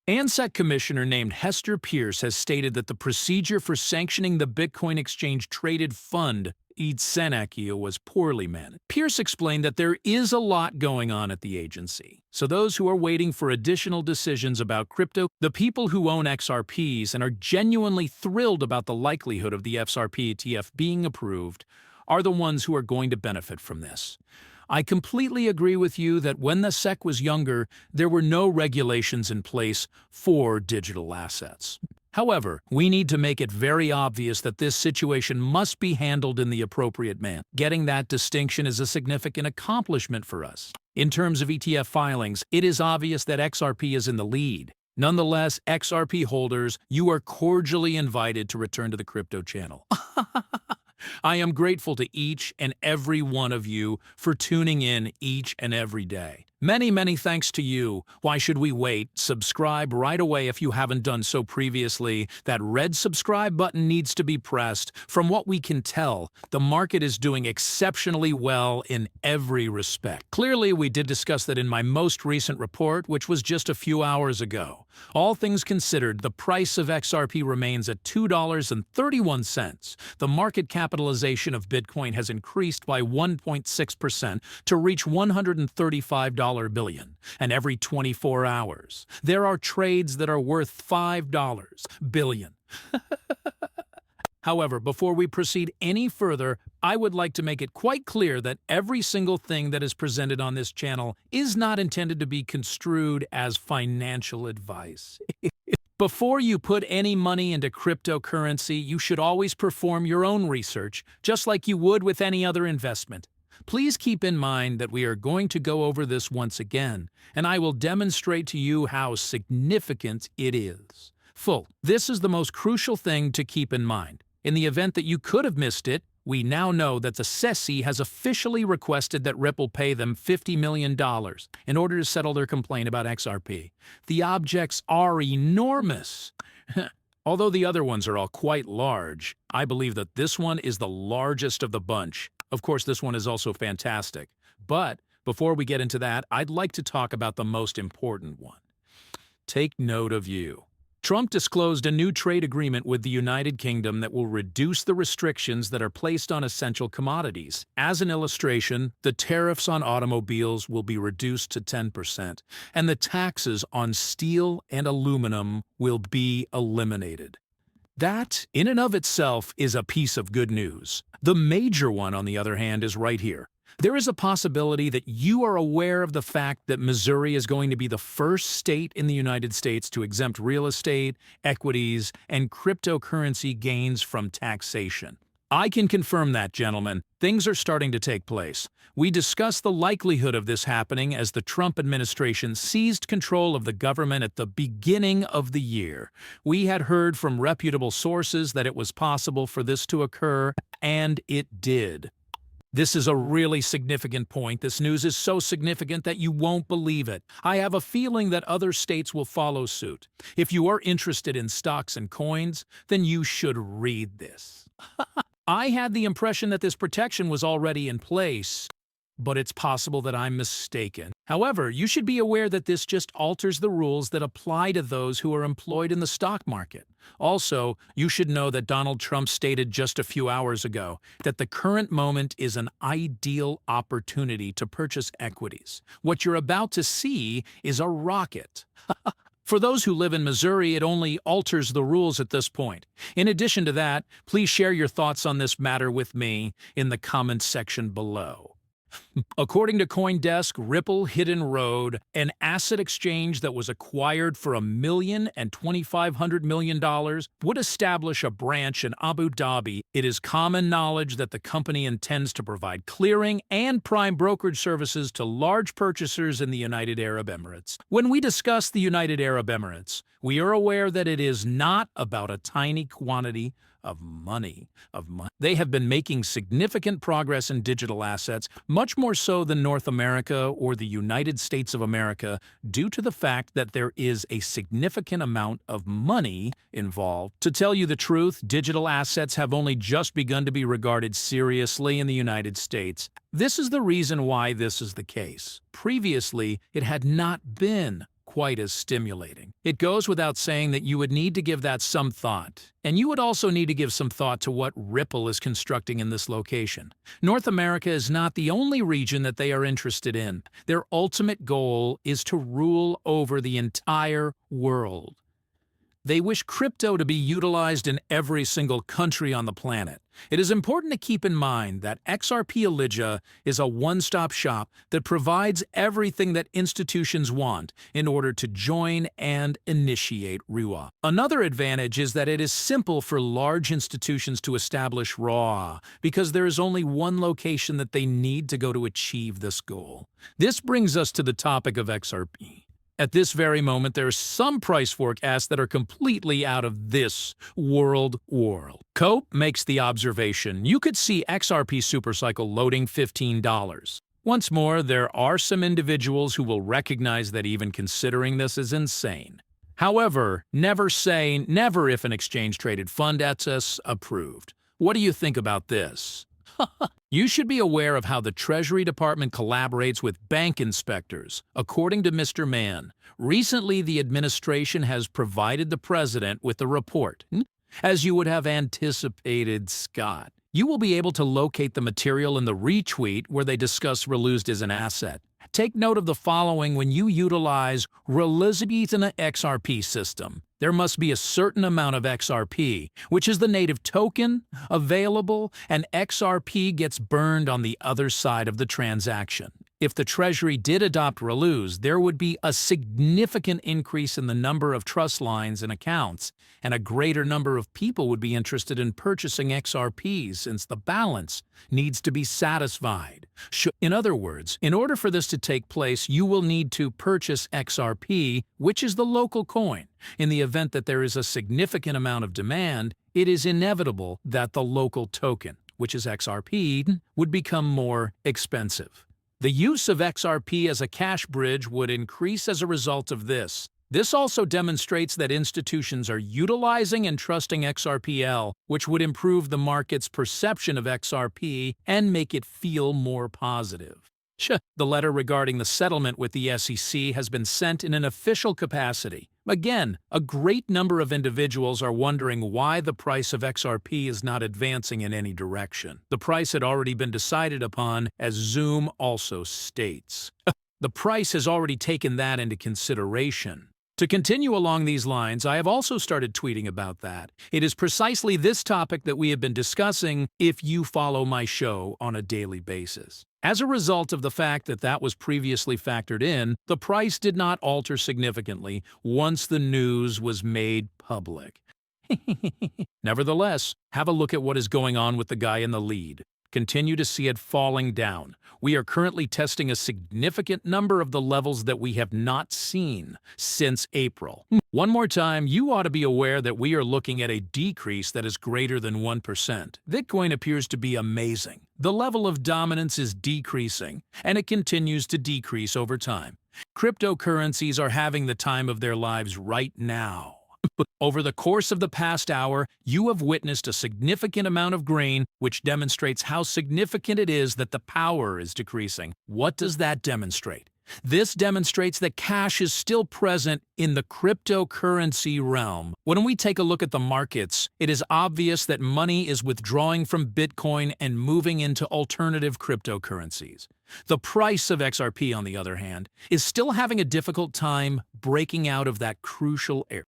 ANSEC Commissioner named Hester Pierce has stated that the procedure for sanctioning the Bitcoin exchange-traded fund Senakio was poorly managed. Pierce explained that there is a lot going on at the agency. So those who are waiting for additional decisions about crypto, the people who own XRPs and are genuinely thrilled about the likelihood of the XRP ETF being approved, are the ones who are going to benefit from this. I completely agree with you that when the SEC was younger, there were no regulations in place for digital assets. However, we need to make it very obvious that this situation must be handled in the appropriate manner. Getting that distinction is a significant accomplishment for us. In terms of ETF filings, it is obvious that XRP is in the lead. Nonetheless, XRP holders, you are cordially invited to return to the crypto channel. I am grateful to each and every one of you for tuning in each and every day. Many thanks to you. Why should we wait? Subscribe right away if you haven't done so previously. That red subscribe button needs to be pressed. From what we can tell, the market is doing exceptionally well in every respect. Clearly, we did discuss that in my most recent report, which was just a few hours ago. All things considered, the price of XRP remains at $2.31. The market capitalization of Bitcoin has increased by 1.6% to reach $135 billion, and every 24 hours, there are trades that are worth $5 billion. However, before we proceed any further, I would like to make it quite clear that every single thing that is presented on this channel is not intended to be construed as financial advice. Before you put any money into cryptocurrency, you should always perform your own research, just like you would with any other investment. Please keep in mind that we are going to go over this once again, and I will demonstrate to you how significant it is. This is the most crucial thing to keep in mind. In the event that you could have missed it, we now know that the SEC has officially requested that Ripple pay them $50 million in order to settle their complaint about XRP. The objects are enormous. Although the other ones are all quite large, I believe that this one is the largest of the bunch. Of course, this one is also fantastic. But before we get into that, I'd like to talk about the most important one. Take note of you. Trump disclosed a new trade agreement with the United Kingdom that will reduce the restrictions that are placed on essential commodities. As an illustration, the tariffs on automobiles will be reduced to 10%, and the taxes on steel and aluminum will be eliminated. That, in and of itself, is a piece of good news. The major one, on the other hand, is right here. There is a possibility that you are aware of the fact that Missouri is going to be the first state in the United States to exempt real estate, equities, and cryptocurrency gains from taxation. I can confirm that, gentlemen. Things are starting to take place. We discussed the likelihood of this happening as the Trump administration seized control of the government at the beginning of the year. We had heard from reputable sources that it was possible for this to occur, and it did. This is a really significant point. This news is so significant that you won't believe it. I have a feeling that other states will follow suit. If you are interested in stocks and coins, then you should read this. I had the impression that this protection was already in place, but it's possible that I'm mistaken. However, you should be aware that this just alters the rules that apply to those who are employed in the stock market. Also, you should know that Donald Trump stated just a few hours ago that the current moment is an ideal opportunity to purchase equities. What you're about to see is a rocket. For those who live in Missouri, it only alters the rules at this point. In addition to that, please share your thoughts on this matter with me in the comments section below. According to CoinDesk, Ripple Hidden Road, an asset exchange that was acquired for $1 million and $2,500 million, would establish a branch in Abu Dhabi. It is common knowledge that the company intends to provide clearing and prime brokerage services to large purchasers in the United Arab Emirates. When we discuss the United Arab Emirates, we are aware that it is not about a tiny quantity of money. They have been making significant progress in digital assets, much more so than North America or the United States of America, due to the fact that there is a significant amount of money involved. To tell you the truth, digital assets have only just begun to be regarded seriously in the United States. This is the reason why this is the case. Previously, it had not been quite as stimulating. It goes without saying that you would need to give that some thought. And you would also need to give some thought to what Ripple is constructing in this location. North America is not the only region that they are interested in. Their ultimate goal is to rule over the entire world. They wish crypto to be utilized in every single country on the planet. It is important to keep in mind that XRP Elijah is a one-stop shop that provides everything that institutions want in order to join and initiate RUA. Another advantage is that it is simple for large institutions to establish RAW because there is only one location that they need to go to achieve this goal. This brings us to the topic of XRP. At this very moment, there are some price forecasts that are completely out of this world. Cope makes the observation, you could see XRP supercycle loading $15. Once more, there are some individuals who will recognize that even considering this is insane. However, never say never if an exchange-traded fund is approved. What do you think about this? You should be aware of how the Treasury Department collaborates with bank inspectors. According to Mr. Mann, recently the administration has provided the president with a report. As you would have anticipated, Scott, you will be able to locate the material in the retweet where they discuss Relused as an asset. Take note of the following when you utilize Relused in an XRP system. There must be a certain amount of XRP, which is the native token, available, and XRP gets burned on the other side of the transaction. If the Treasury did adopt Relused, there would be a significant increase in the number of trust lines and accounts, and a greater number of people would be interested in purchasing XRPs since the balance needs to be satisfied. In other words, in order for this to take place, you will need to purchase XRP, which is the local coin. In the event that there is a significant amount of demand, it is inevitable that the local token, which is XRP, would become more expensive. The use of XRP as a cash bridge would increase as a result of this. This also demonstrates that institutions are utilizing and trusting XRPL, which would improve the market's perception of XRP and make it feel more positive. The letter regarding the settlement with the SEC has been sent in an official capacity. Again, a great number of individuals are wondering why the price of XRP is not advancing in any direction. The price had already been decided upon, as Zoom also states. The price has already taken that into consideration. To continue along these lines, I have also started tweeting about that. It is precisely this topic that we have been discussing if you follow my show on a daily basis. As a result of the fact that that was previously factored in, the price did not alter significantly once the news was made public. Nevertheless, have a look at what is going on with the guy in the lead. Continue to see it falling down. We are currently testing a significant number of the levels that we have not seen since April. One more time, you ought to be aware that we are looking at a decrease that is greater than 1%. Bitcoin appears to be amazing. The level of dominance is decreasing, and it continues to decrease over time. Cryptocurrencies are having the time of their lives right now. Over the course of the past hour, you have witnessed a significant amount of grain, which demonstrates how significant it is that the power is decreasing. What does that demonstrate? This demonstrates that cash is still present in the cryptocurrency realm. When we take a look at the markets, it is obvious that money is withdrawing from Bitcoin and moving into alternative cryptocurrencies. The price of XRP, on the other hand, is still having a difficult time breaking out of that crucial area.